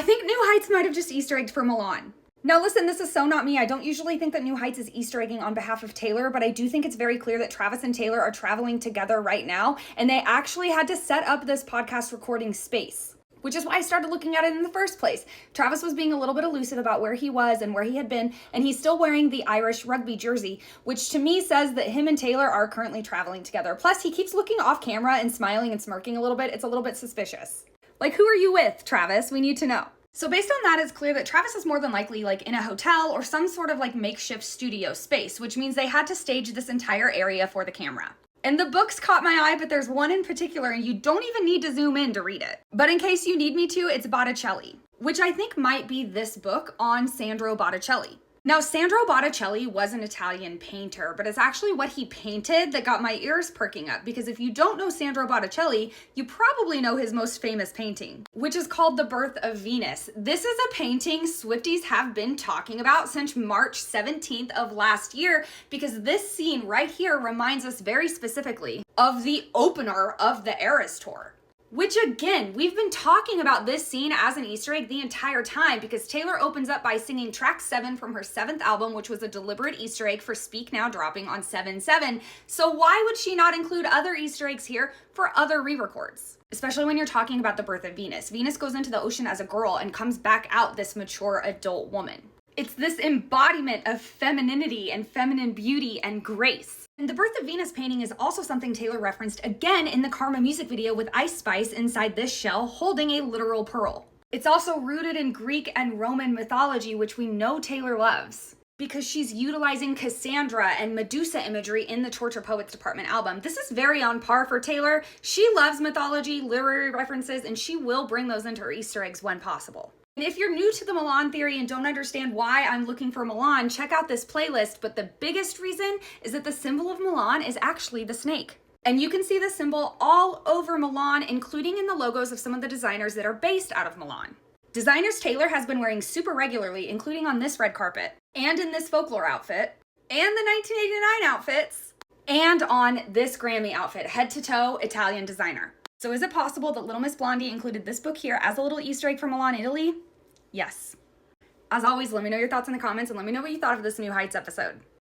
think New Heights might have just Easter egged for Milan. Now listen, this is so not me. I don't usually think that New Heights is Easter egging on behalf of Taylor, but I do think it's very clear that Travis and Taylor are traveling together right now, and they actually had to set up this podcast recording space, which is why I started looking at it in the first place. Travis was being a little bit elusive about where he was and where he had been, and he's still wearing the Irish rugby jersey, which to me says that him and Taylor are currently traveling together. Plus, he keeps looking off camera and smiling and smirking a little bit. It's a little bit suspicious. Like, who are you with, Travis? We need to know. So based on that, it's clear that Travis is more than likely like in a hotel or some sort of like makeshift studio space, which means they had to stage this entire area for the camera. And the books caught my eye, but there's one in particular and you don't even need to zoom in to read it. But in case you need me to, it's Botticelli, which I think might be this book on Sandro Botticelli. Now, Sandro Botticelli was an Italian painter, but it's actually what he painted that got my ears perking up, because if you don't know Sandro Botticelli, you probably know his most famous painting, which is called The Birth of Venus. This is a painting Swifties have been talking about since March 17th of last year, because this scene right here reminds us very specifically of the opener of the Eras Tour. Which again, we've been talking about this scene as an Easter egg the entire time, because Taylor opens up by singing track 7 from her 7th album, which was a deliberate Easter egg for Speak Now dropping on 7/7. So why would she not include other Easter eggs here for other re-records? Especially when you're talking about the birth of Venus. Venus goes into the ocean as a girl and comes back out this mature adult woman. It's this embodiment of femininity and feminine beauty and grace. And the Birth of Venus painting is also something Taylor referenced again in the Karma music video with Ice Spice inside this shell holding a literal pearl. It's also rooted in Greek and Roman mythology, which we know Taylor loves, because she's utilizing Cassandra and Medusa imagery in the Torture Poets Department album. This is very on par for Taylor. She loves mythology, literary references, and she will bring those into her Easter eggs when possible. And if you're new to the Milan theory and don't understand why I'm looking for Milan, check out this playlist. But the biggest reason is that the symbol of Milan is actually the snake. And you can see the symbol all over Milan, including in the logos of some of the designers that are based out of Milan. Designers Taylor has been wearing super regularly, including on this red carpet, and in this folklore outfit, and the 1989 outfits, and on this Grammy outfit, head to toe, Italian designer. So is it possible that Little Miss Blondie included this book here as a little Easter egg from Milan, Italy? Yes. As always, let me know your thoughts in the comments and let me know what you thought of this New Heights episode.